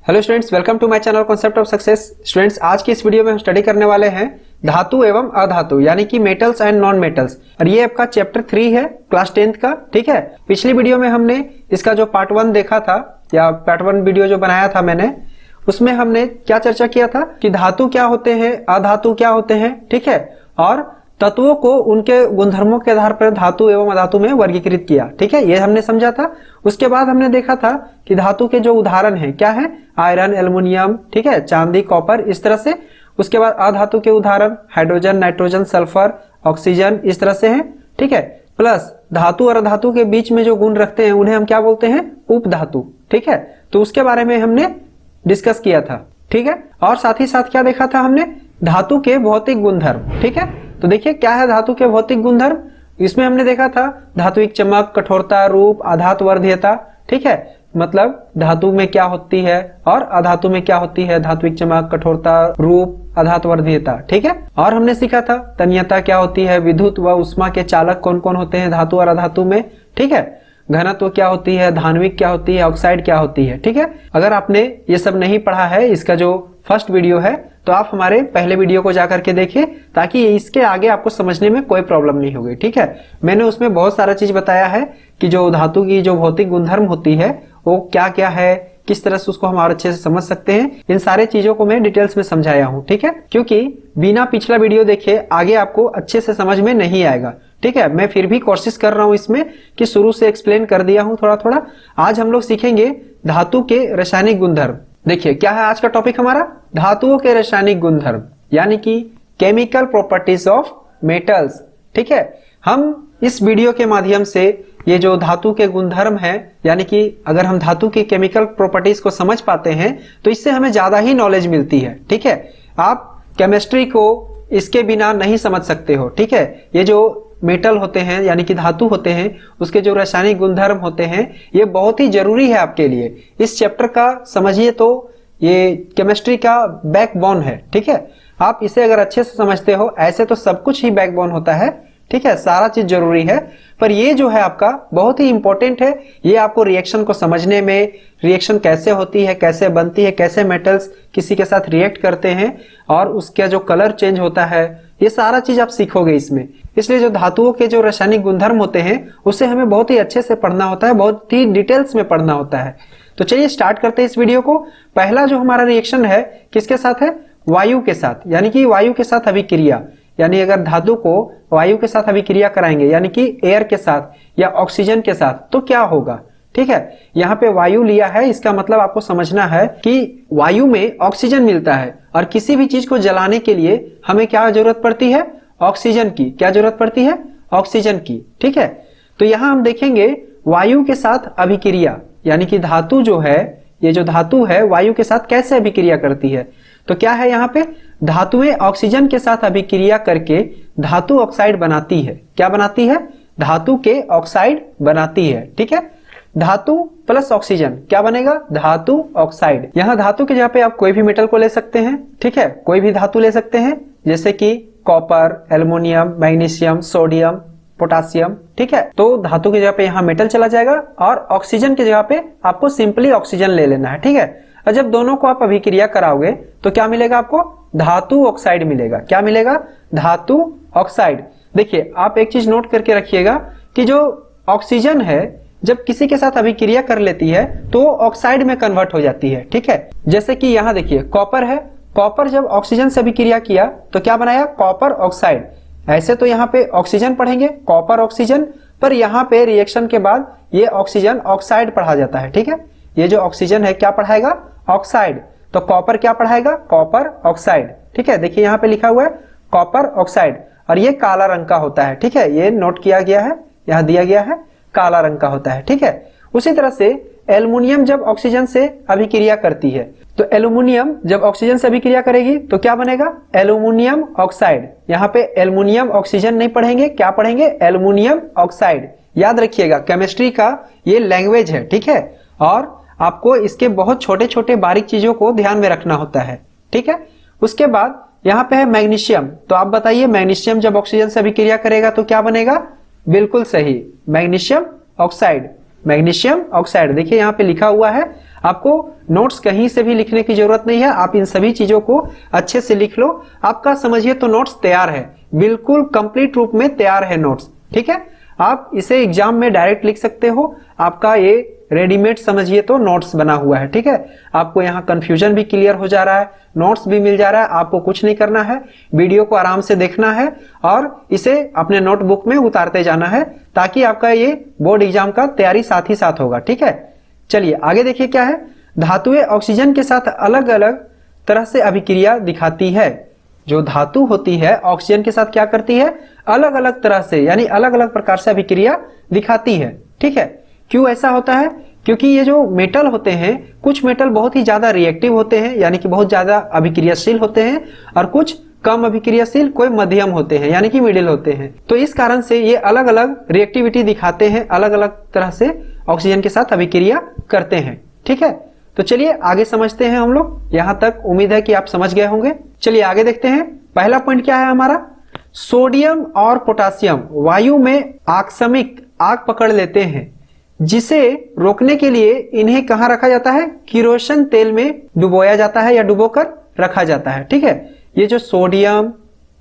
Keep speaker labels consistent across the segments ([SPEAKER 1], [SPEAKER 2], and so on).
[SPEAKER 1] Hello students, welcome to my channel concept of success. Students, आज की इस video में हम स्टडी करने वाले हैं धातु एवं अधातु यानी कि मेटल्स एंड नॉन मेटल्स, और ये आपका चैप्टर 3 है क्लास 10th का। ठीक है, पिछली वीडियो में हमने इसका जो पार्ट 1 देखा था या पार्ट 1 वीडियो जो बनाया था मैंने, उसमें हमने क्या चर्चा किया था कि धातु क्या होते हैं, अधातु क्या होते हैं। ठीक है, और तत्वों को उनके गुणधर्मों के आधार पर धातु एवं अधातु में वर्गीकृत किया। ठीक है, ये हमने समझा था। उसके बाद हमने देखा था कि धातु के जो उदाहरण हैं क्या है, आयरन, एल्युमिनियम, ठीक है, चांदी, कॉपर, इस तरह से। उसके बाद अधातु के उदाहरण हाइड्रोजन, नाइट्रोजन, सल्फर, ऑक्सीजन, इस तरह से हैं। ठीक है, प्लस धातु और अधातु के बीच में जो गुण रखते हैं उन्हें हम क्या बोलते हैं, उपधातु। ठीक है, तो उसके बारे में हमने डिस्कस किया था। ठीक है, और साथ ही साथ क्या देखा था हमने, धातु के भौतिक गुणधर्म। ठीक है, तो देखिए क्या है धातु के भौतिक गुणधर्म। इसमें हमने देखा था धात्विक चमक, कठोरता, रूप, आधात वर्ध्यता। ठीक है, मतलब धातु में क्या होती है और अधातु में क्या होती है, धात्विक चमक, कठोरता, रूप, आधात वर्ध्यता। ठीक है, और हमने सीखा था तन्यता क्या होती है, विद्युत व उष्मा के चालक कौन कौन होते हैं धातु और अधातु में। ठीक है, घनत्व क्या होती है, धान्विक क्या होती है, ऑक्साइड क्या होती है। ठीक है, अगर आपने ये सब नहीं पढ़ा है, इसका जो फर्स्ट वीडियो है, तो आप हमारे पहले वीडियो को जाकर के देखिए ताकि इसके आगे आपको समझने में कोई प्रॉब्लम नहीं होगी। ठीक है, मैंने उसमें बहुत सारा चीज बताया है कि जो धातु की जो भौतिक गुणधर्म होती है वो क्या क्या है, किस तरह से उसको हम और अच्छे से समझ सकते हैं, इन सारे चीजों को मैं डिटेल्स में समझाया हूँ। ठीक है, क्योंकि बिना पिछला वीडियो देखे आगे आपको अच्छे से समझ में नहीं आएगा। ठीक है, मैं फिर भी कोशिश कर रहा हूं इसमें कि शुरू से एक्सप्लेन कर दिया हूं थोड़ा थोड़ा। आज हम लोग सीखेंगे धातु के रासायनिक गुणधर्म। देखिए क्या है आज का टॉपिक हमारा, धातुओं के रासायनिक गुणधर्म यानी कि केमिकल प्रॉपर्टीज ऑफ मेटल्स। ठीक है, हम इस वीडियो के माध्यम से ये जो धातु के गुणधर्म है, यानी कि अगर हम धातु की केमिकल प्रॉपर्टीज को समझ पाते हैं तो इससे हमें ज्यादा ही नॉलेज मिलती है। ठीक है, आप केमिस्ट्री को इसके बिना नहीं समझ सकते हो। ठीक है, ये जो मेटल होते हैं यानी कि धातु होते हैं, उसके जो रासायनिक गुणधर्म होते हैं, ये बहुत ही जरूरी है आपके लिए। इस चैप्टर का समझिए तो ये केमिस्ट्री का बैकबोन है। ठीक है, आप इसे अगर अच्छे से समझते हो, ऐसे तो सब कुछ ही बैकबोन होता है। ठीक है, सारा चीज जरूरी है, पर ये जो है आपका बहुत ही इंपॉर्टेंट है। ये आपको रिएक्शन को समझने में, रिएक्शन कैसे होती है, कैसे बनती है, कैसे मेटल्स किसी के साथ रिएक्ट करते हैं और उसका जो कलर चेंज होता है, ये सारा चीज आप सीखोगे इसमें। इसलिए जो धातुओं के जो रासायनिक गुणधर्म होते हैं उसे हमें बहुत ही अच्छे से पढ़ना होता है, बहुत ही डिटेल्स में पढ़ना होता है। तो चलिए स्टार्ट करते हैं इस वीडियो को। पहला जो हमारा रिएक्शन है किसके साथ है, वायु के साथ, यानी कि वायु के साथ अभिक्रिया। यानी अगर धातु को वायु के साथ अभिक्रिया कराएंगे यानी कि एयर के साथ या ऑक्सीजन के साथ, तो क्या होगा। ठीक है, यहाँ पे वायु लिया है, इसका मतलब आपको समझना है कि वायु में ऑक्सीजन मिलता है और किसी भी चीज को जलाने के लिए हमें क्या जरूरत पड़ती है, ऑक्सीजन की। क्या जरूरत पड़ती है, ऑक्सीजन की। ठीक है, तो यहाँ हम देखेंगे वायु के साथ अभिक्रिया, यानी कि धातु जो है, ये जो धातु है वायु के साथ कैसे अभिक्रिया करती है। तो क्या है यहाँ पे, धातुएं ऑक्सीजन के साथ अभिक्रिया करके धातु ऑक्साइड बनाती है। क्या बनाती है, धातु के ऑक्साइड बनाती है। ठीक है, धातु प्लस ऑक्सीजन क्या बनेगा, धातु ऑक्साइड। यहाँ धातु के जगह पे आप कोई भी मेटल को ले सकते हैं। ठीक है, कोई भी धातु ले सकते हैं, जैसे कि copper, aluminium, magnesium, sodium, potassium. ठीक है, तो धातु की जगह पे यहाँ मेटल चला जाएगा और ऑक्सीजन की जगह पे आपको सिंपली ऑक्सीजन ले लेना है। ठीक है, और जब दोनों को आप अभिक्रिया कराओगे तो क्या मिलेगा आपको, धातु ऑक्साइड मिलेगा। क्या मिलेगा, धातु ऑक्साइड। देखिए आप एक चीज नोट करके रखिएगा कि जो ऑक्सीजन है जब किसी के साथ अभिक्रिया कर लेती है तो ऑक्साइड में कन्वर्ट हो जाती है। ठीक है, जैसे कि यहाँ देखिए कॉपर है, कॉपर जब ऑक्सीजन से अभिक्रिया किया तो क्या बनाया, कॉपर ऑक्साइड। ऐसे तो यहाँ पे ऑक्सीजन पढ़ेंगे, कॉपर ऑक्सीजन, पर यहाँ पे रिएक्शन के बाद ये ऑक्सीजन ऑक्साइड पढ़ा जाता है। ठीक है, ये जो ऑक्सीजन है क्या पढ़ाएगा, ऑक्साइड। तो कॉपर क्या पढ़ाएगा, कॉपर ऑक्साइड। ठीक है, देखिए यहाँ पे लिखा हुआ है कॉपर ऑक्साइड, और ये काला रंग का होता है। ठीक है, ये नोट किया गया है, यहाँ दिया गया है काला रंग का होता है। ठीक है, उसी तरह से एल्युमिनियम जब ऑक्सीजन से अभिक्रिया करती है तो एल्युमिनियम जब ऑक्सीजन से अभिक्रिया करेगी तो क्या बनेगा, एल्युमिनियम ऑक्साइड। यहाँ पे एल्युमिनियम ऑक्सीजन नहीं पढ़ेंगे, क्या पढ़ेंगे, एल्युमिनियम ऑक्साइड। याद रखिएगा केमिस्ट्री का ये लैंग्वेज है। ठीक है, और आपको इसके बहुत छोटे छोटे बारीक चीजों को ध्यान में रखना होता है। ठीक है, उसके बाद यहाँ पे है मैग्नीशियम। तो आप बताइए मैग्नीशियम जब ऑक्सीजन से अभिक्रिया करेगा तो क्या बनेगा, बिल्कुल सही, मैग्नीशियम ऑक्साइड। मैग्नीशियम ऑक्साइड देखिए यहाँ पे लिखा हुआ है, आपको नोट्स कहीं से भी लिखने की जरूरत नहीं है, आप इन सभी चीजों को अच्छे से लिख लो। आपका समझिए तो नोट्स तैयार है, बिल्कुल कंप्लीट रूप में तैयार है नोट्स, ठीक है। आप इसे एग्जाम में डायरेक्ट लिख सकते हो, आपका ये रेडीमेड समझिए तो नोट्स बना हुआ है, ठीक है। आपको यहाँ कंफ्यूजन भी क्लियर हो जा रहा है, नोट्स भी मिल जा रहा है, आपको कुछ नहीं करना है, वीडियो को आराम से देखना है और इसे अपने नोटबुक में उतारते जाना है, ताकि आपका ये बोर्ड एग्जाम का तैयारी साथ ही साथ होगा, ठीक है। चलिए आगे देखिए क्या है। धातुएं ऑक्सीजन के साथ अलग अलग तरह से अभिक्रिया दिखाती है। जो धातु होती है ऑक्सीजन के साथ क्या करती है, अलग अलग तरह से यानी अलग अलग प्रकार से अभिक्रिया दिखाती है, ठीक है। क्यों ऐसा होता है, क्योंकि ये जो मेटल होते हैं, कुछ मेटल बहुत ही ज्यादा रिएक्टिव होते हैं यानी कि बहुत ज्यादा अभिक्रियाशील होते हैं, और कुछ कम अभिक्रियाशील, कोई मध्यम होते हैं यानी कि मिडिल होते हैं। तो इस कारण से ये अलग अलग रिएक्टिविटी दिखाते हैं, अलग अलग तरह से ऑक्सीजन के साथ अभिक्रिया करते हैं, ठीक है। तो चलिए आगे समझते हैं हम लोग, यहां तक उम्मीद है कि आप समझ गए होंगे। चलिए आगे देखते हैं। पहला पॉइंट क्या है हमारा, सोडियम और पोटासियम वायु में आकस्मिक आग पकड़ लेते हैं, जिसे रोकने के लिए इन्हें कहां रखा जाता है, किरोसिन तेल में डुबोया जाता है या डुबोकर रखा जाता है, ठीक है। ये जो सोडियम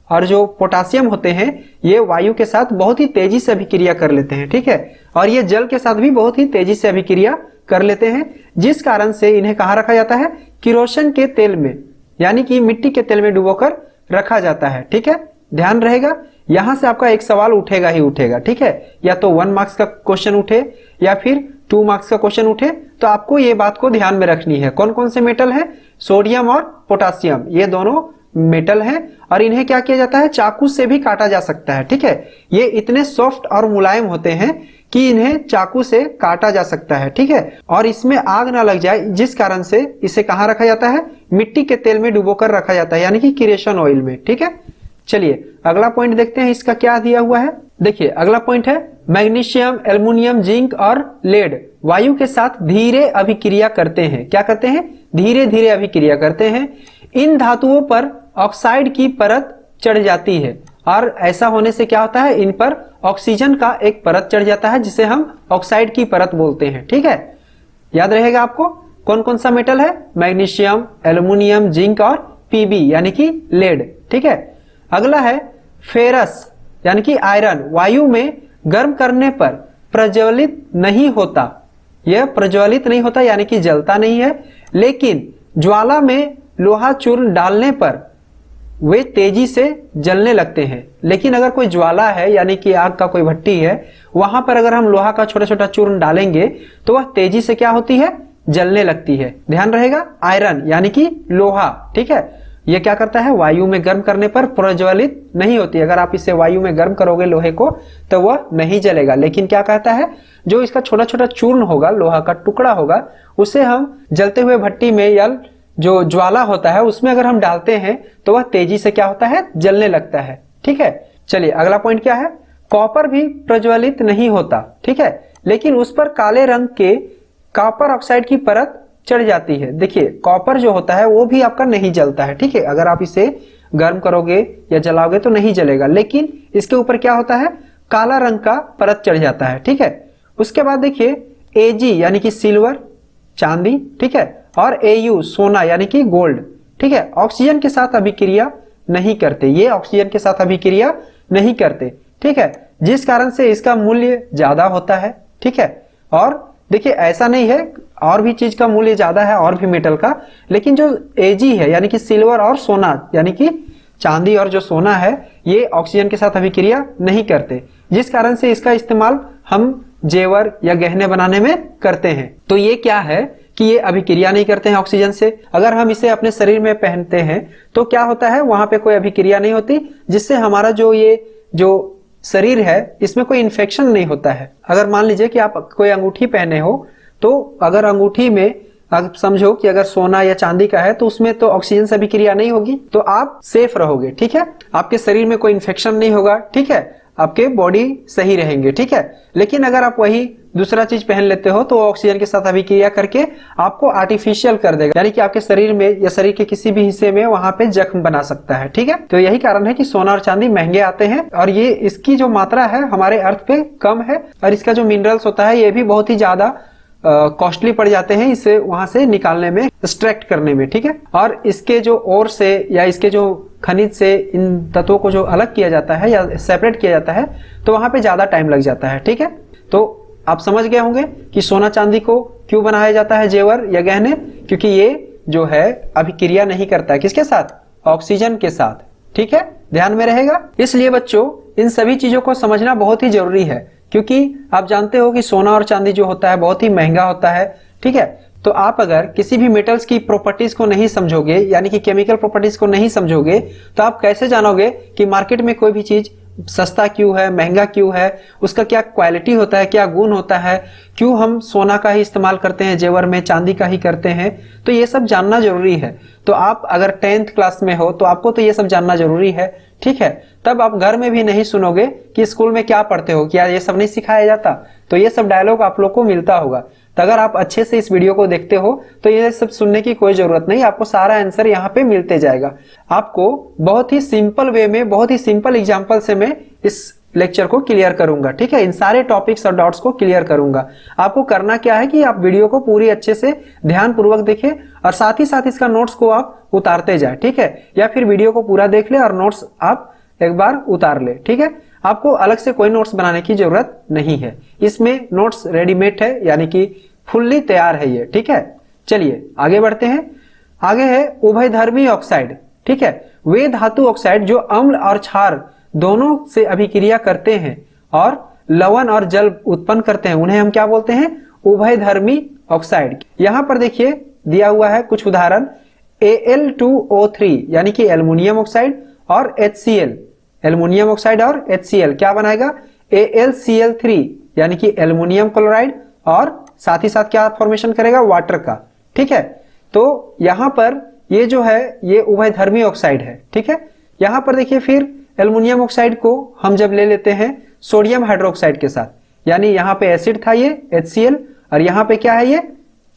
[SPEAKER 1] और जो पोटासियम होते हैं ये वायु के साथ बहुत ही तेजी से अभिक्रिया कर लेते हैं, ठीक है। और ये जल के साथ भी बहुत ही तेजी से अभिक्रिया कर लेते हैं, जिस कारण से इन्हें कहां रखा जाता है, किरोसिन के तेल में यानी कि मिट्टी के तेल में डुबोकर रखा जाता है, ठीक है। ध्यान रहेगा, यहां से आपका एक सवाल उठेगा ही उठेगा, ठीक है। या तो 1 मार्क्स का क्वेश्चन उठे या फिर 2 मार्क्स का क्वेश्चन उठे, तो आपको ये बात को ध्यान में रखनी है। कौन कौन से मेटल है, सोडियम और पोटासियम, ये दोनों मेटल है और इन्हें क्या किया जाता है, चाकू से भी काटा जा सकता है, ठीक है। ये इतने सॉफ्ट और मुलायम होते हैं कि इन्हें चाकू से काटा जा सकता है, ठीक है। और इसमें आग ना लग जाए, जिस कारण से इसे कहां रखा जाता है, मिट्टी के तेल में डुबोकर रखा जाता है यानी कि किरोसिन ऑयल में, ठीक है। चलिए अगला पॉइंट देखते हैं, इसका क्या दिया हुआ है। देखिए अगला पॉइंट है, मैग्नीशियम, एल्युमिनियम, जिंक और लेड वायु के साथ धीरे अभिक्रिया करते हैं। क्या करते हैं, धीरे धीरे अभिक्रिया करते हैं। इन धातुओं पर ऑक्साइड की परत चढ़ जाती है, और ऐसा होने से क्या होता है, इन पर ऑक्सीजन का एक परत चढ़ जाता है, जिसे हम ऑक्साइड की परत बोलते हैं, ठीक है। याद रहेगा आपको कौन कौन सा मेटल है, मैग्नीशियम, एल्युमिनियम, जिंक और पीबी यानी कि लेड, ठीक है। अगला है फेरस यानी कि आयरन, वायु में गर्म करने पर प्रज्वलित नहीं होता। यह प्रज्वलित नहीं होता यानी कि जलता नहीं है, लेकिन ज्वाला में लोहा चूर्ण डालने पर वे तेजी से जलने लगते हैं। लेकिन अगर कोई ज्वाला है यानी कि आग का कोई भट्टी है, वहां पर अगर हम लोहा का छोटा छोटा चूर्ण डालेंगे तो वह तेजी से क्या होती है, जलने लगती है। ध्यान रहेगा, आयरन यानी कि लोहा, ठीक है। यह क्या करता है, वायु में गर्म करने पर प्रज्वलित नहीं होती। अगर आप इसे वायु में गर्म करोगे लोहे को तो वह नहीं जलेगा, लेकिन क्या कहता है, जो इसका छोटा छोटा चूर्ण होगा, लोहा का टुकड़ा होगा, उसे हम जलते हुए भट्टी में या जो ज्वाला होता है उसमें अगर हम डालते हैं तो वह तेजी से क्या होता है, जलने लगता है, ठीक है। चलिए अगला पॉइंट क्या है, कॉपर भी प्रज्वलित नहीं होता, ठीक है, लेकिन उस पर काले रंग के कॉपर ऑक्साइड की परत चढ़ जाती है। देखिए कॉपर जो होता है वो भी आपका नहीं जलता है, ठीक है। अगर आप इसे गर्म करोगे या जलाओगे तो नहीं जलेगा, लेकिन इसके ऊपर क्या होता है, काला रंग का परत चढ़ जाता है, ठीक है। उसके बाद देखिए Ag यानी कि सिल्वर, चांदी, ठीक है, और Au सोना यानी कि गोल्ड, ठीक है, ऑक्सीजन के साथ अभिक्रिया नहीं करते। ये ऑक्सीजन के साथ अभिक्रिया नहीं करते, ठीक है, जिस कारण से इसका मूल्य ज्यादा होता है, ठीक है। और देखिए ऐसा नहीं है, और भी चीज का मूल्य ज्यादा है, और भी मेटल का, लेकिन जो Ag है यानी कि सिल्वर और सोना यानी कि चांदी और जो सोना है, ये ऑक्सीजन के साथ अभिक्रिया नहीं करते, जिस कारण से इसका इस्तेमाल हम जेवर या गहने बनाने में करते हैं। तो ये क्या है कि ये अभिक्रिया नहीं करते हैं ऑक्सीजन से। अगर हम इसे अपने शरीर में पहनते हैं तो क्या होता है, वहां पे कोई अभिक्रिया नहीं होती, जिससे हमारा जो शरीर है इसमें कोई इन्फेक्शन नहीं होता है। अगर मान लीजिए कि आप कोई अंगूठी पहने हो, तो अगर अंगूठी में आप समझो कि अगर सोना या चांदी का है तो उसमें तो ऑक्सीजन से अभिक्रिया नहीं होगी, तो आप सेफ रहोगे, ठीक है। आपके शरीर में कोई इन्फेक्शन नहीं होगा, ठीक है, आपके बॉडी सही रहेंगे, ठीक है। लेकिन अगर आप वही दूसरा चीज पहन लेते हो तो ऑक्सीजन के साथ अभिक्रिया करके आपको आर्टिफिशियल कर देगा, यानी कि आपके शरीर में या शरीर के किसी भी हिस्से में वहां पे जख्म बना सकता है, ठीक है। तो यही कारण है कि सोना और चांदी महंगे आते हैं, और ये इसकी जो मात्रा है हमारे अर्थ पे कम है, और इसका जो मिनरल्स होता है ये भी बहुत ही ज्यादा कॉस्टली पड़ जाते हैं इसे वहां से निकालने में, एक्सट्रैक्ट करने में, ठीक है। और इसके जो ओर से या इसके जो खनिज से इन तत्वों को जो अलग किया जाता है या सेपरेट किया जाता है तो वहां पे ज्यादा टाइम लग जाता है, ठीक है। तो आप समझ गए होंगे कि सोना चांदी को क्यों बनाया जाता है जेवर या गहने, क्योंकि ये जो है अभिक्रिया नहीं करता है किसके साथ, ऑक्सीजन के साथ, ठीक है, ध्यान में रहेगा। इसलिए बच्चों इन सभी चीजों को समझना बहुत ही जरूरी है, क्योंकि आप जानते हो कि सोना और चांदी जो होता है बहुत ही महंगा होता है, ठीक है। तो आप अगर किसी भी मेटल्स की प्रॉपर्टीज को नहीं समझोगे, यानी कि केमिकल प्रॉपर्टीज को नहीं समझोगे, तो आप कैसे जानोगे कि मार्केट में कोई भी चीज सस्ता क्यों है, महंगा क्यों है, उसका क्या क्वालिटी होता है, क्या गुण होता है, क्यों हम सोना का ही इस्तेमाल करते हैं जेवर में, चांदी का ही करते हैं। तो ये सब जानना जरूरी है। तो आप अगर 10th क्लास में हो तो आपको तो ये सब जानना जरूरी है, ठीक है। तब आप घर में भी नहीं सुनोगे कि स्कूल में क्या पढ़ते हो, क्या ये सब नहीं सिखाया जाता। तो ये सब डायलॉग आप लोग को मिलता होगा। तो अगर आप अच्छे से इस वीडियो को देखते हो तो ये सब सुनने की कोई जरूरत नहीं, आपको सारा आंसर यहाँ पे मिलते जाएगा। आपको बहुत ही सिंपल वे में, बहुत ही सिंपल एग्जांपल से मैं इस लेक्चर को क्लियर करूंगा, ठीक है। इन सारे टॉपिक्स और डॉट्स को क्लियर करूंगा। आपको करना क्या है कि आप वीडियो को पूरी अच्छे से ध्यान पूर्वक देखें और साथ ही साथ इसका नोट्स को आप उतारते जाए, ठीक है। या फिर वीडियो को पूरा देख ले और नोट्स आप एक बार उतार ले, ठीक है। आपको अलग से कोई नोट्स बनाने की जरूरत नहीं है, इसमें नोट्स रेडीमेड है, यानी कि फुल्ली तैयार है ये, ठीक है। चलिए आगे बढ़ते हैं। आगे है उभयधर्मी ऑक्साइड, ठीक है। वे धातु ऑक्साइड जो अम्ल और क्षार दोनों से अभिक्रिया करते हैं और लवण और जल उत्पन्न करते हैं, उन्हें हम क्या बोलते हैं, उभयधर्मी ऑक्साइड। यहां पर देखिए दिया हुआ है कुछ उदाहरण, Al2O3 यानी कि एल्युमिनियम ऑक्साइड और HCl, एल्युमिनियम ऑक्साइड और HCl क्या बनाएगा, AlCl3 यानी कि एल्युमिनियम क्लोराइड, और साथ ही साथ क्या फॉर्मेशन करेगा, वाटर का, ठीक है। तो यहां पर ये जो है ये उभयधर्मी ऑक्साइड है, ठीक है। यहां पर देखिए फिर एल्युमिनियम ऑक्साइड को हम जब ले लेते हैं सोडियम हाइड्रोक्साइड के साथ, यानी यहाँ पे एसिड था ये HCl और यहाँ पे क्या है, ये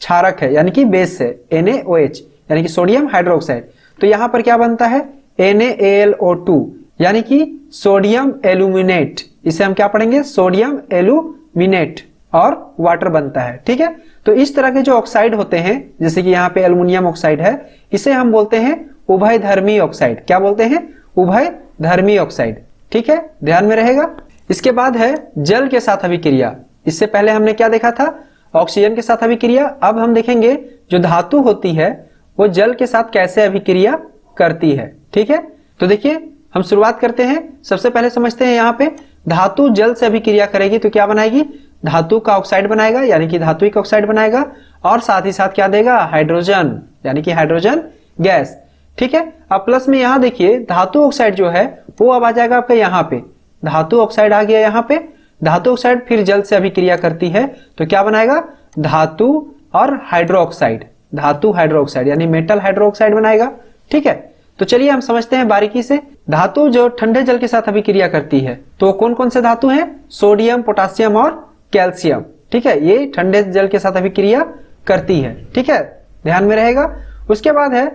[SPEAKER 1] क्षारक है यानी कि बेस है NaOH यानी कि सोडियम हाइड्रोक्साइड। तो यहाँ पर क्या बनता है, NaAlO2 यानी कि सोडियम एल्यूमिनेट, इसे हम क्या पढ़ेंगे, सोडियम एल्यूमिनेट, और वाटर बनता है, ठीक है। तो इस तरह के जो ऑक्साइड होते हैं, जैसे कि यहाँ पे एल्युमिनियम ऑक्साइड है, इसे हम बोलते हैं उभयधर्मी ऑक्साइड। क्या बोलते हैं, उभयधर्मी ऑक्साइड, ठीक है, ध्यान में रहेगा। इसके बाद है जल के साथ अभिक्रिया। इससे पहले हमने क्या देखा था, ऑक्सीजन के साथ अभिक्रिया। अब हम देखेंगे जो धातु होती है वो जल के साथ कैसे अभिक्रिया करती है, ठीक है। तो देखिए हम शुरुआत करते हैं। सबसे पहले समझते हैं यहाँ पे धातु जल से अभिक्रिया करेगी तो क्या बनाएगी, धातु का ऑक्साइड बनाएगा यानी कि धात्विक ऑक्साइड बनाएगा, और साथ ही साथ क्या देगा, हाइड्रोजन यानी कि हाइड्रोजन गैस, ठीक है। अब प्लस में यहां देखिए धातु ऑक्साइड जो है वो अब आ जाएगा आपका यहाँ पे, धातु ऑक्साइड आ गया यहाँ पे। धातु ऑक्साइड फिर जल से अभिक्रिया करती है तो क्या बनाएगा, धातु और हाइड्रोक्साइड, धातु हाइड्रोक्साइड यानी मेटल हाइड्रोक्साइड बनाएगा, ठीक है। तो चलिए हम समझते हैं बारीकी से। धातु जो ठंडे जल के साथ अभिक्रिया करती है तो कौन कौन से धातु हैं, सोडियम, पोटासियम और कैल्शियम, ठीक है, ये ठंडे जल के साथ अभिक्रिया करती है, ठीक है, ध्यान में रहेगा। उसके बाद है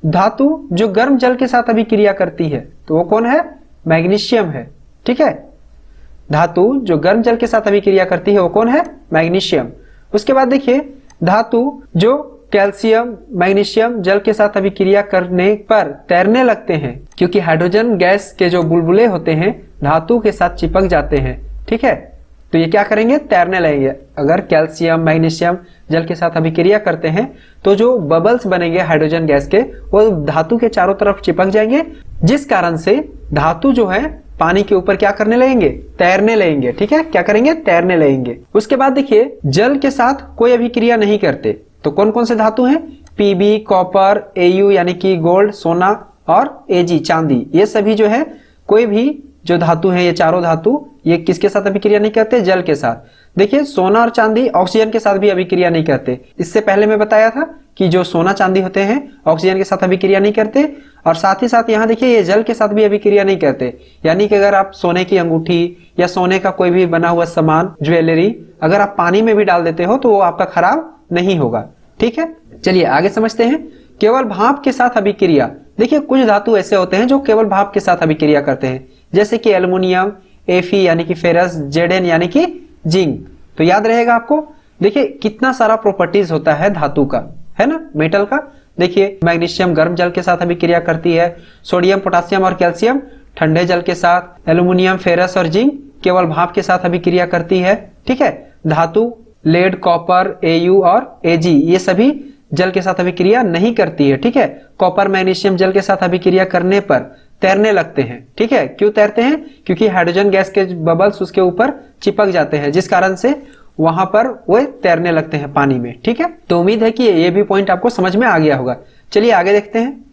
[SPEAKER 1] धातु जो गर्म जल के साथ अभिक्रिया करती है तो वो कौन है, मैग्नीशियम है, ठीक है। धातु जो गर्म जल के साथ अभिक्रिया करती है वो कौन है, मैग्नीशियम। उसके बाद देखिए धातु जो कैल्शियम, मैग्नीशियम जल के साथ अभिक्रिया करने पर तैरने लगते हैं, क्योंकि हाइड्रोजन गैस के जो बुलबुले होते हैं धातु के साथ चिपक जाते हैं, ठीक है। तो ये क्या करेंगे, तैरने लगेंगे। अगर कैल्शियम, मैग्नीशियम जल के साथ अभिक्रिया करते हैं तो जो बबल्स बनेंगे हाइड्रोजन गैस के वो धातु के चारों तरफ चिपक जाएंगे, जिस कारण से धातु जो है पानी के ऊपर क्या करने लगेंगे, तैरने लगेंगे, ठीक है, क्या करेंगे, तैरने लगेंगे। उसके बाद देखिए जल के साथ कोई अभिक्रिया नहीं करते तो कौन कौन से धातु हैं, Pb, कॉपर, Au यानी कि गोल्ड, सोना, और Ag चांदी, ये सभी जो है कोई भी जो धातु है, ये चारों धातु ये किसके साथ अभिक्रिया नहीं करते, जल के साथ। देखिए सोना और चांदी ऑक्सीजन के साथ भी अभिक्रिया नहीं करते। इससे पहले मैं बताया था कि जो सोना चांदी होते हैं ऑक्सीजन के साथ अभिक्रिया नहीं करते, और साथ ही साथ यहाँ देखिए ये जल के साथ भी अभिक्रिया नहीं करते। यानी कि अगर आप सोने की अंगूठी या सोने का कोई भी बना हुआ सामान, ज्वेलरी, अगर आप पानी में भी डाल देते हो तो वो आपका खराब नहीं होगा, ठीक है। चलिए आगे समझते हैं। केवल भाप के साथ अभिक्रिया। देखिए कुछ धातु ऐसे होते हैं जो केवल भाप के साथ अभिक्रिया करते हैं, जैसे कि एल्युमिनियम, Fe यानी कि फेरस, Zn यानी कि जिंक। तो याद रहेगा आपको देखिए कितना सारा प्रॉपर्टीज होता है धातु का, है ना, मेटल का। देखिए मैग्नीशियम गर्म जल के साथ अभिक्रिया करती है, सोडियम पोटासियम और कैल्शियम ठंडे जल के साथ, एल्यूमिनियम फेरस और जिंक केवल भाप के साथ अभिक्रिया करती है, ठीक है। धातु लेड कॉपर Au और Ag ये सभी जल के साथ अभिक्रिया नहीं करती है, ठीक है। कॉपर मैग्नीशियम जल के साथ अभिक्रिया करने पर तैरने लगते हैं, ठीक है। क्यों तैरते हैं? क्योंकि हाइड्रोजन गैस के बबल्स उसके ऊपर चिपक जाते हैं, जिस कारण से वहां पर वो तैरने लगते हैं पानी में, ठीक है। तो उम्मीद है कि ये भी पॉइंट आपको समझ में आ गया होगा। चलिए आगे देखते हैं।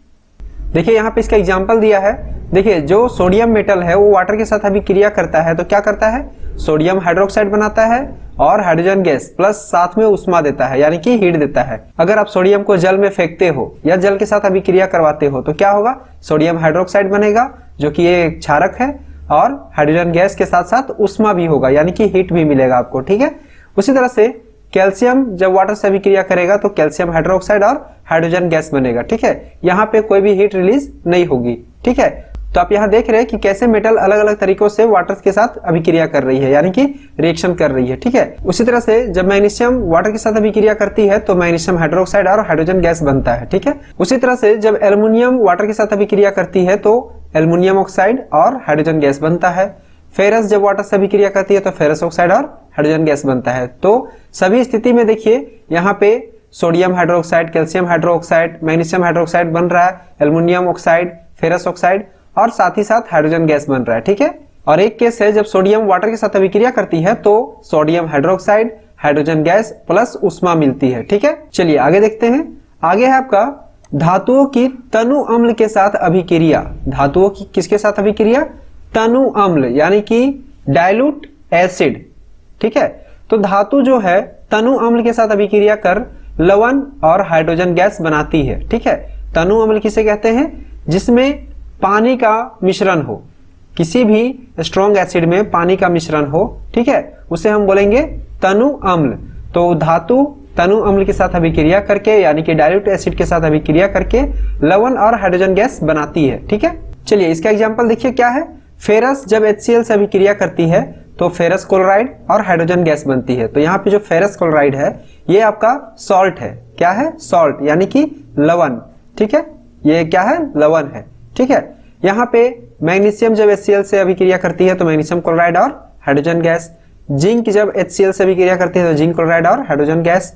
[SPEAKER 1] देखिए यहाँ पे इसका एग्जाम्पल दिया है। देखिए जो सोडियम मेटल है वो वाटर के साथ अभिक्रिया करता है तो क्या करता है, सोडियम हाइड्रोक्साइड बनाता है और हाइड्रोजन गैस प्लस साथ में उष्मा देता है, यानी कि हीट देता है। अगर आप सोडियम को जल में फेंकते हो या जल के साथ अभिक्रिया करवाते हो तो क्या होगा, सोडियम हाइड्रोक्साइड बनेगा जो कि ये क्षारक है, और हाइड्रोजन गैस के साथ साथ उष्मा भी होगा, यानी कि हीट भी मिलेगा आपको, ठीक है। उसी तरह से कैल्शियम जब वाटर से अभिक्रिया करेगा तो कैल्शियम हाइड्रोक्साइड और हाइड्रोजन गैस बनेगा, ठीक है। यहाँ पे कोई भी हीट रिलीज नहीं होगी, ठीक है। तो आप यहाँ देख रहे हैं कि कैसे मेटल अलग अलग तरीकों से वाटर के साथ अभिक्रिया कर रही है, यानी कि रिएक्शन कर रही है, ठीक है। उसी तरह से जब मैग्नीशियम वाटर के साथ अभिक्रिया करती है तो मैग्नीशियम हाइड्रोक्साइड और हाइड्रोजन गैस बनता है, ठीक है। उसी तरह से जब एल्युमिनियम वाटर के साथ अभिक्रिया करती है तो एल्युमिनियम ऑक्साइड और हाइड्रोजन गैस बनता है। फेरस जब वाटर से अभिक्रिया करती है तो फेरस ऑक्साइड और हाइड्रोजन गैस बनता है। तो सभी स्थिति में देखिए यहाँ पे sodium hydroxide, calcium hydroxide, magnesium hydroxide बन रहा है, एल्युमिनियम ऑक्साइड, फेरस ऑक्साइड और साथ ही साथ हाइड्रोजन गैस बन रहा है, ठीक है। और एक केस है जब सोडियम वाटर के साथ अभिक्रिया करती है तो sodium hydroxide, hydrogen gas plus उष्मा मिलती है, ठीक है। चलिए आगे देखते हैं। आगे है आपका धातुओं की तनु अम्ल के साथ अभिक्रिया। धातुओं की किसके साथ अभिक्रिया, तनु अम्ल यानी कि डाइल्यूट एसिड, ठीक है। तो धातु जो है तनु अम्ल के साथ अभिक्रिया कर लवण और हाइड्रोजन गैस बनाती है, ठीक है। तनु अम्ल किसे कहते हैं, जिसमें पानी का मिश्रण हो, किसी भी स्ट्रॉन्ग एसिड में पानी का मिश्रण हो, ठीक है, उसे हम बोलेंगे तनु अम्ल। तो धातु तनु अम्ल के साथ अभिक्रिया करके यानी कि डाइल्यूट एसिड के साथ अभिक्रिया करके लवण और हाइड्रोजन गैस बनाती है, ठीक है। चलिए इसका एग्जांपल देखिए क्या है। फेरस जब HCl से अभिक्रिया करती है तो फेरस क्लोराइड और हाइड्रोजन गैस बनती है। तो यहाँ पे जो फेरस क्लोराइड है ये आपका सॉल्ट है, क्या है, सॉल्ट यानी कि लवण, ठीक है। ये क्या है, लवण है, ठीक है। यहाँ पे मैग्नीशियम जब HCl से अभिक्रिया करती है तो मैग्नीशियम क्लोराइड और हाइड्रोजन गैस। जिंक जब HCl से अभिक्रिया करती है तो जिंक क्लोराइड और हाइड्रोजन गैस।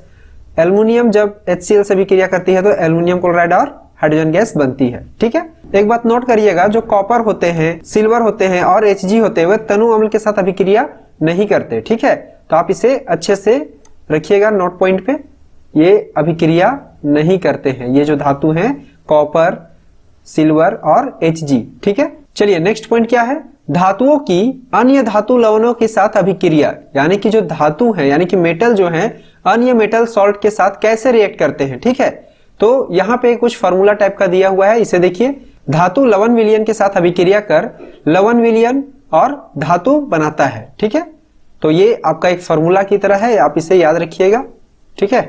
[SPEAKER 1] एल्युमिनियम जब HCl से अभिक्रिया करती है तो एल्युमिनियम क्लोराइड और हाइड्रोजन गैस बनती है, ठीक है। एक बात नोट करिएगा, जो कॉपर होते हैं, सिल्वर होते हैं और Hg होते हैं वे तनु अम्ल के साथ अभिक्रिया नहीं करते, ठीक है। तो आप इसे अच्छे से रखिएगा नोट पॉइंट पे, ये अभिक्रिया नहीं करते हैं, ये जो धातु हैं कॉपर, सिल्वर और Hg, ठीक है। चलिए नेक्स्ट पॉइंट क्या है, धातुओं की अन्य धातु लवणों के साथ अभिक्रिया, यानी कि जो धातु है यानी कि मेटल जो है अन्य मेटल सॉल्ट के साथ कैसे रिएक्ट करते हैं, ठीक है। तो यहाँ पे कुछ फॉर्मूला टाइप का दिया हुआ है, इसे देखिए। धातु लवण विलयन के साथ अभिक्रिया कर लवण विलयन और धातु बनाता है, ठीक है। तो ये आपका एक फॉर्मूला की तरह है, आप इसे याद रखिएगा, ठीक है।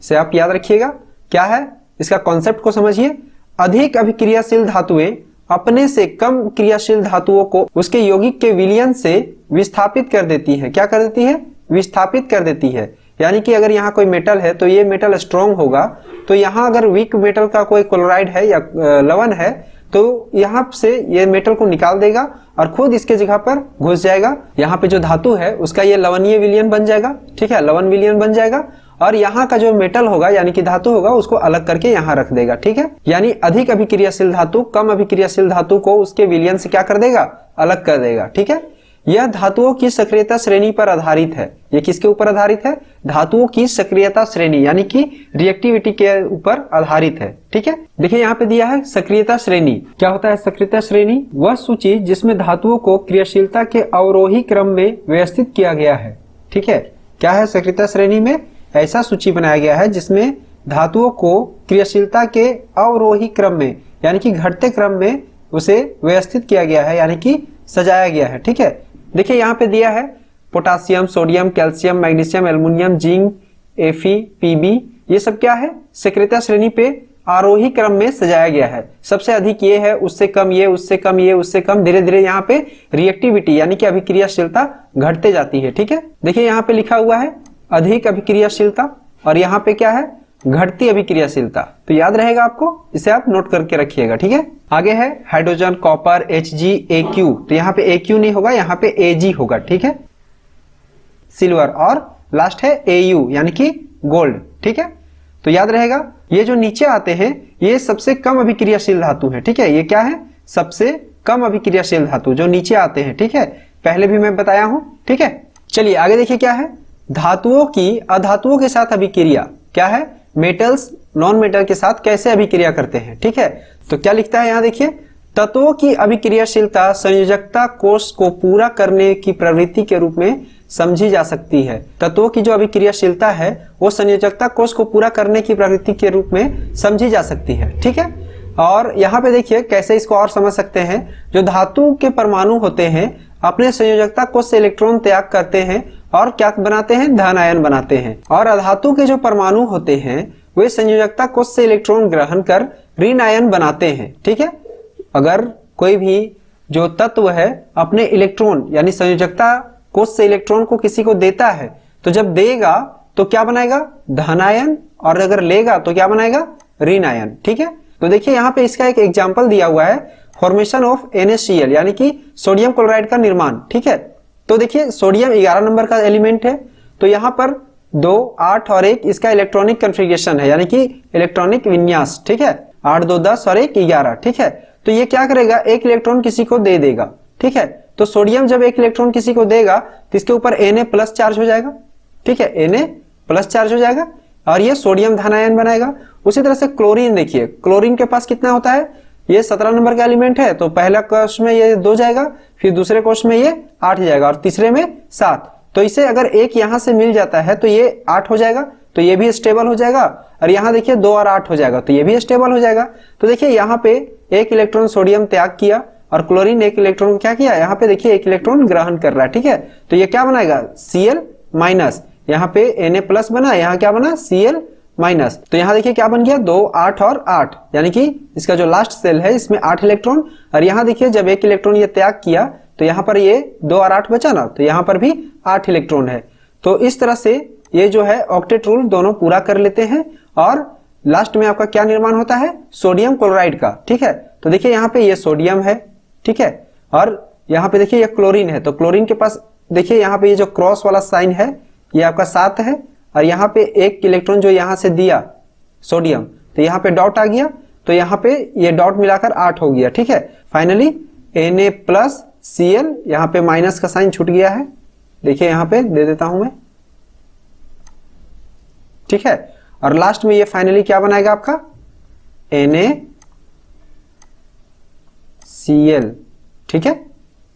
[SPEAKER 1] इसे आप याद रखिएगा, क्या है, इसका कॉन्सेप्ट को समझिए। अधिक अभिक्रियाशील धातुएं अपने से कम क्रियाशील धातुओं को उसके यौगिक के विलयन से विस्थापित कर देती है। क्या कर देती है, विस्थापित कर देती है। यानी कि अगर यहाँ कोई मेटल है तो ये मेटल स्ट्रॉन्ग होगा, तो यहाँ अगर वीक मेटल का कोई क्लोराइड है या लवण है तो यहाँ से ये मेटल को निकाल देगा और खुद इसके जगह पर घुस जाएगा। यहाँ पे जो धातु है उसका ये लवणीय विलयन बन जाएगा, ठीक है, लवण विलयन बन जाएगा, और यहाँ का जो मेटल होगा यानी कि धातु होगा उसको अलग करके यहाँ रख देगा, ठीक है। यानी अधिक अभिक्रियाशील धातु कम अभिक्रियाशील धातु को उसके विलयन से क्या कर देगा, अलग कर देगा, ठीक है। यह धातुओं की सक्रियता श्रेणी पर आधारित है। ये किसके ऊपर आधारित है, धातुओं की सक्रियता श्रेणी यानी कि रिएक्टिविटी के ऊपर आधारित है, ठीक है। देखिए यहाँ पे दिया है सक्रियता श्रेणी। क्या होता है सक्रियता श्रेणी, वह सूची जिसमें धातुओं को क्रियाशीलता के अवरोही क्रम में व्यवस्थित किया गया है, ठीक है। क्या है सक्रियता श्रेणी में, ऐसा सूची बनाया गया है जिसमें धातुओं को क्रियाशीलता के अवरोही क्रम में यानी कि घटते क्रम में उसे व्यवस्थित किया गया है, यानी कि सजाया गया है, ठीक है। देखिए यहाँ पे दिया है potassium, sodium, calcium, magnesium, aluminium, zinc, Fe, Pb, ये सब क्या है, सक्रियता श्रेणी पे आरोही क्रम में सजाया गया है। सबसे अधिक ये है, उससे कम ये, उससे कम ये, उससे कम, धीरे धीरे यहाँ पे रिएक्टिविटी यानी कि अभिक्रियाशीलता घटते जाती है, ठीक है। देखिए यहाँ पे लिखा हुआ है अधिक अभिक्रियाशीलता और यहाँ पे क्या है, घटती अभिक्रियाशीलता। तो याद रहेगा आपको, इसे आप नोट करके रखिएगा, ठीक है। आगे है हाइड्रोजन, कॉपर, Hg, Aq। तो यहाँ पे Aq नहीं होगा, यहाँ पे Ag होगा, ठीक है। सिल्वर और लास्ट है Au यानी कि गोल्ड, ठीक है। तो याद रहेगा ये जो नीचे आते हैं ये सबसे कम अभिक्रियाशील धातु है, ठीक है। ये क्या है, सबसे कम अभिक्रियाशील धातु जो नीचे आते हैं, ठीक है। पहले भी मैं बताया हूं, ठीक है। चलिए आगे देखिए क्या है, धातुओं की अधातुओं के साथ अभिक्रिया क्या है, मेटल्स नॉन मेटल के साथ कैसे अभिक्रिया करते हैं, ठीक है। तो क्या लिखता है यहाँ देखिए, तत्वों की अभिक्रियाशीलता संयोजकता कोष को पूरा करने की प्रवृत्ति के रूप में समझी जा सकती है। तत्वों की जो अभिक्रियाशीलता है वो संयोजकता कोष को पूरा करने की प्रवृत्ति के रूप में समझी जा सकती है, ठीक है। और यहाँ पे देखिए कैसे इसको और समझ सकते हैं, जो धातु के परमाणु होते हैं अपने संयोजकता कोष से इलेक्ट्रॉन त्याग करते हैं और क्या बनाते हैं, धन आयन बनाते हैं। और अधातु के जो परमाणु होते हैं वे संयोजकता कोष से इलेक्ट्रॉन ग्रहण कर ऋण आयन बनाते हैं, ठीक है। अगर कोई भी जो तत्व है अपने इलेक्ट्रॉन यानी संयोजकता कोष से इलेक्ट्रॉन को किसी को देता है तो जब देगा तो क्या बनाएगा, धन आयन, और अगर लेगा तो क्या बनाएगा, ऋण आयन, ठीक है। तो देखिए यहाँ पे इसका एक एग्जांपल दिया हुआ है, फॉर्मेशन ऑफ NaCl यानी कि सोडियम क्लोराइड का निर्माण, ठीक है। तो देखिए सोडियम 11 नंबर का एलिमेंट है, तो यहाँ पर 2, 8 और 1 इसका इलेक्ट्रॉनिक कन्फिगरेशन है यानी कि इलेक्ट्रॉनिक विन्यास, ठीक है। 8, 2, 10 और 1, 11, ठीक है। तो ये क्या करेगा, एक इलेक्ट्रॉन किसी को दे देगा, ठीक है। तो सोडियम जब एक इलेक्ट्रॉन किसी को देगा तो इसके ऊपर Na प्लस चार्ज हो जाएगा, ठीक है। Na प्लस चार्ज हो जाएगा और ये सोडियम धन आयन बनाएगा। उसी तरह से क्लोरीन, देखिए क्लोरीन के पास कितना होता है, ये 17 नंबर का एलिमेंट है, तो पहला कोष में ये 2 जाएगा, फिर दूसरे कोष में ये 8 जाएगा और तीसरे में 7। तो इसे अगर एक यहां से मिल जाता है तो ये 8 हो जाएगा, तो ये भी स्टेबल हो जाएगा। और यहाँ देखिए 2 और 8 हो जाएगा तो ये भी स्टेबल हो जाएगा। तो देखिए यहाँ पे एक इलेक्ट्रॉन सोडियम त्याग किया और क्लोरीन एक इलेक्ट्रॉन को क्या किया, यहाँ पे देखिए एक इलेक्ट्रॉन ग्रहण कर रहा है, ठीक है। तो ये क्या बनाएगा, Cl माइनस, यहाँ पे Na प्लस बना, यहाँ क्या बना, Cl माइनस। तो यहाँ देखिए क्या बन गया, 2, 8 और 8 यानी कि इसका जो लास्ट सेल है इसमें 8 इलेक्ट्रॉन। और यहाँ देखिए जब एक इलेक्ट्रॉन ये त्याग किया तो यहाँ पर ये 2 और 8 बचा ना, तो यहाँ पर भी 8 इलेक्ट्रॉन है। तो इस तरह से ये जो है ऑक्टेट रूल दोनों पूरा कर लेते हैं और लास्ट में आपका क्या निर्माण होता है, सोडियम क्लोराइड का, ठीक है। तो देखिए यहाँ पे ये सोडियम है, ठीक है, और यहाँ पे देखिए ये क्लोरीन है। तो क्लोरीन के पास देखिए यहाँ पे ये जो क्रॉस वाला साइन है ये आपका 7 है और यहाँ पे एक इलेक्ट्रॉन जो यहाँ से दिया सोडियम तो यहाँ पे डॉट आ गया, तो यहाँ पे ये डॉट मिलाकर 8 हो गया, ठीक है। फाइनली Na प्लस Cl, यहाँ पे माइनस का साइन छूट गया है, देखिए यहाँ पे दे देता हूं मैं, ठीक है। और लास्ट में ये फाइनली क्या बनाएगा आपका, NaCl, ठीक है।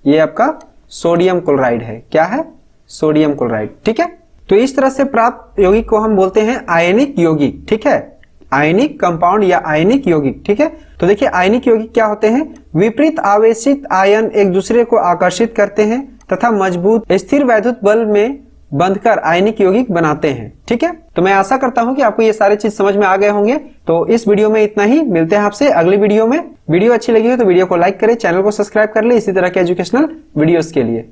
[SPEAKER 1] ये आपका सोडियम क्लोराइड है, क्या है, सोडियम क्लोराइड, ठीक है। तो इस तरह से प्राप्त यौगिक को हम बोलते हैं आयनिक यौगिक, ठीक है, आयनिक कंपाउंड या आयनिक यौगिक, ठीक है। तो देखिए आयनिक यौगिक क्या होते हैं, विपरीत आवेशित आयन एक दूसरे को आकर्षित करते हैं तथा मजबूत स्थिर वैद्युत बल में बंधकर आयनिक यौगिक बनाते हैं, ठीक है। तो मैं आशा करता हूं कि आपको ये सारे चीज समझ में आ गए होंगे। तो इस वीडियो में इतना ही, मिलते हैं आपसे अगली वीडियो में। वीडियो अच्छी लगी हो तो वीडियो को लाइक करें, चैनल को सब्सक्राइब कर ले इसी तरह के एजुकेशनल वीडियोस के लिए।